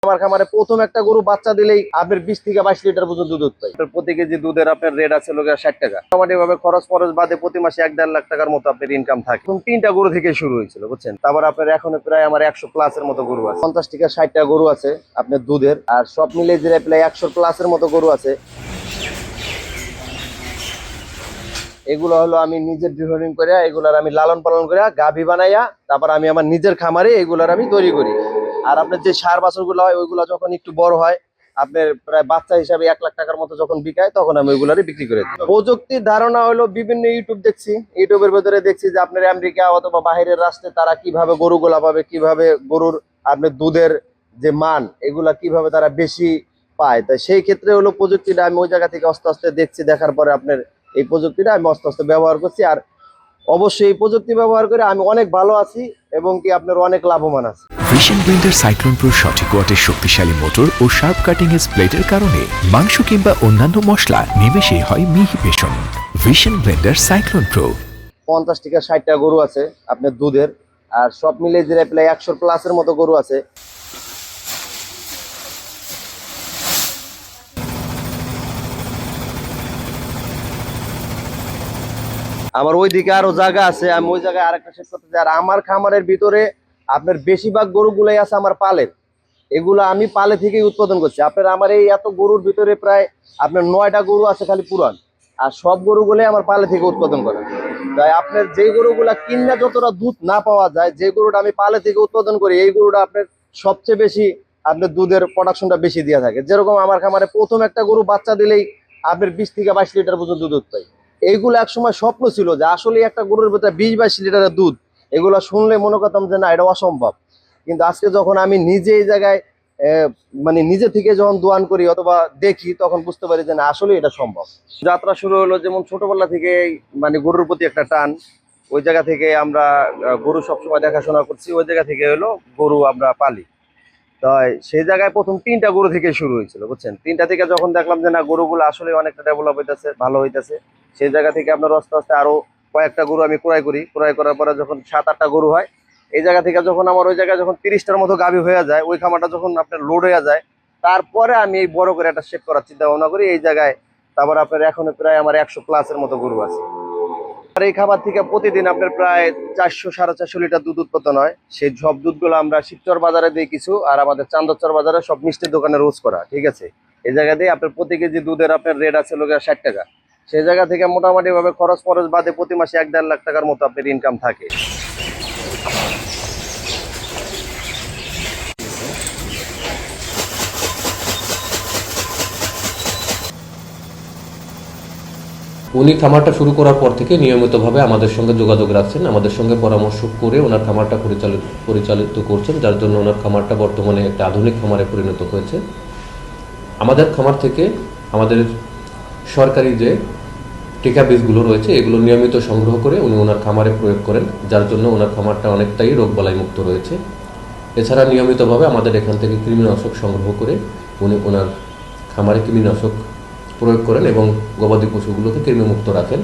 আমার খামারে প্রথম একটা গরু বাচ্চা দিলেই আপনার 20 থেকে 22 লিটার পর্যন্ত দুধ পাই। প্রতি কেজি দুধের আপনার রেট আছে 60 টাকা। মোটামুটি ভাবে খরচ বাদে প্রতি মাসে 1-1.5 লাখ টাকার মতো আপনার ইনকাম থাকে। তিনটা গরু থেকে শুরু হয়েছিল বুঝছেন। তারপর আপনার এখন প্রায় আমার 100 প্লাসের মতো গরু আছে। 50 থেকে 60 টা গরু আছে আপনার দুধের, আর সব মিলে যে প্রায় 100 প্লাসের মতো গরু আছে। এগুলো হলো আমি নিজের ডিফারিং করে এগুলার আমি লালন পালন করে গাভী বানাইয়া তারপর আমি আমার নিজের খামারে এগুলার আমি তৈরি করি। আর আপনার যে সার বাছুরগুলো হয় ওইগুলো যখন একটু বড় হয় আপনার প্রায় বাচ্চা হিসাবে 1 লাখ টাকার মতো যখন বিকায় তখন আমি ওইগুলারই বিক্রি করে দিই। প্রযুক্তির ধারণা হলো বিভিন্ন ইউটিউব দেখছি, ইউটিউবের ভেতরে দেখছি যে আপনার আমেরিকা অথবা বাইরের রাষ্ট্রে তারা কিভাবে গরুগুলা পাবে, কিভাবে গরুর আপনার দুধের যে মান এগুলা কিভাবে তারা বেশি পায়। তাই সেই ক্ষেত্রে হলো প্রযুক্তিটা আমি ওই জায়গা থেকে আস্তে আস্তে দেখছি, দেখার পরে আপনার এই প্রযুক্তিটা আমি আস্তে আস্তে ব্যবহার করছি। আর অবশ্যই এই প্রযুক্তি ব্যবহার করে আমি অনেক ভালো আছি এবং কি আপনার অনেক লাভবান আছি। ভিশন ব্লেন্ডার সাইক্লোন প্রো সঠিক ওয়াটের শক্তিশালী মোটর ও শার্প কাটিং এজ প্লেটের কারণে মাংস কিংবা অন্যান্য মশলা নিমেষেই হয় মিহি passion. Vision Blender cyclone pro. 50 থেকে 60 টা গরু আছে আপনার দুধের, আর সব মিলে যে প্রায় 100 প্লাসের মতো গরু আছে। আমার ওইদিকে আরো জায়গা আছে, আমি ওই জায়গায় আরেকটা শেষ করতে চাই। আর আমার খামারের ভিতরে আপনার বেশিরভাগ গরুগুলাই আছে আমার পালের, এগুলো আমি পালে থেকেই উৎপাদন করছি। আপনার আমার এই এত গরুর ভিতরে প্রায় আপনার 9টা গরু আছে খালি পুরান, আর সব গরুগুলাই আমার পালে থেকে উৎপাদন করা। তাই আপনার যে গরুগুলা কিনা যতটা দুধ না পাওয়া যায়, যে গরুটা আমি পালে থেকে উৎপাদন করি এই গরুটা আপনার সবচেয়ে বেশি আপনার দুধের প্রোডাকশনটা বেশি দিয়ে থাকে। যেরকম আমার খামারে প্রথম একটা গরু বাচ্চা দিলেই আপনার 20 থেকে 22 লিটার পর্যন্ত দুধ পাই। এইগুলো একসময় স্বপ্ন ছিল যে আসলে একটা গরুর ভিতরে 20-22 লিটারের দুধ, এগুলো শুনলে মনে করতাম যে না এটা অসম্ভব। কিন্তু আজকে যখন আমি নিজে এই জায়গায় মানে নিজে থেকে যখন দোয়ান করি অথবা দেখি তখন বুঝতে পারি যে না আসলে এটা সম্ভব। যাত্রা শুরু হলো যেমন ছোটবেলা থেকে মানে গরুর প্রতি একটা টান, ওই জায়গা থেকে আমরা গরু সবসময় দেখাশোনা করছি, ওই জায়গা থেকে হলো গরু আমরা পালি। তাই সেই জায়গায় প্রথম 3টা গরু থেকে শুরু হয়েছিল বুঝছেন। 3টা থেকে যখন দেখলাম যে না গরুগুলো আসলে অনেকটা ডেভেলপ হইতেছে, ভালো হইতেছে, সেই জায়গা থেকে আপনার আস্তে আস্তে আরো কয়েকটা গরু আমি ক্রয় করি। ক্রয় করার পরে যখন 7-8টা গরু হয়, এই জায়গা থেকে যখন আমার ওই জায়গায় যখন 30টার মতো গাভী হয়ে যায়, ওই খামারটা যখন আপনার লোড হয়ে যায়, তারপরে আমি এই বড় করে একটা শেড করার চিন্তা ভাবনা করি এই জায়গায়। তারপর আপনার এখন প্রায় আমার 100 প্লাসের মতো গরু আছে। আর এই খাবার থেকে প্রতিদিন আপনার প্রায় 400-450 লিটার দুধ উৎপাদন হয়। সেই সব দুধগুলো আমরা শিবচর বাজারে দিই কিছু, আর আমাদের চান্দচর বাজারে সব মিষ্টির দোকানে রোজ করা, ঠিক আছে। এই জায়গা দিয়ে আপনার প্রতি কেজি দুধের আপনার রেট আছে 60 টাকা। সেই জায়গা থেকে মোটামুটি ভাবে খরচ বাদে প্রতি মাসে 1-1.5 লাখ টাকার মতো আপনার ইনকাম থাকে। উনি খামারটা শুরু করার পর থেকে নিয়মিতভাবে আমাদের সঙ্গে যোগাযোগ রাখছেন, আমাদের সঙ্গে পরামর্শ করে ওনার খামারটা পরিচালিত করছেন, যার জন্য ওনার খামারটা বর্তমানে একটা আধুনিক খামারে পরিণত হয়েছে। আমাদের খামার থেকে আমাদের সরকারি যে টিকা বীজগুলো রয়েছে এগুলো নিয়মিত সংগ্রহ করে উনি ওনার খামারে প্রয়োগ করেন, যার জন্য ওনার খামারটা অনেকটাই রোগবালাই মুক্ত রয়েছে। এছাড়া নিয়মিতভাবে আমাদের এখান থেকে কৃমিনাশক সংগ্রহ করে উনি ওনার খামারে কৃমিনাশক প্রয়োগ করেন এবং গবাদি পশুগুলোকে কৃমিমুক্ত রাখেন।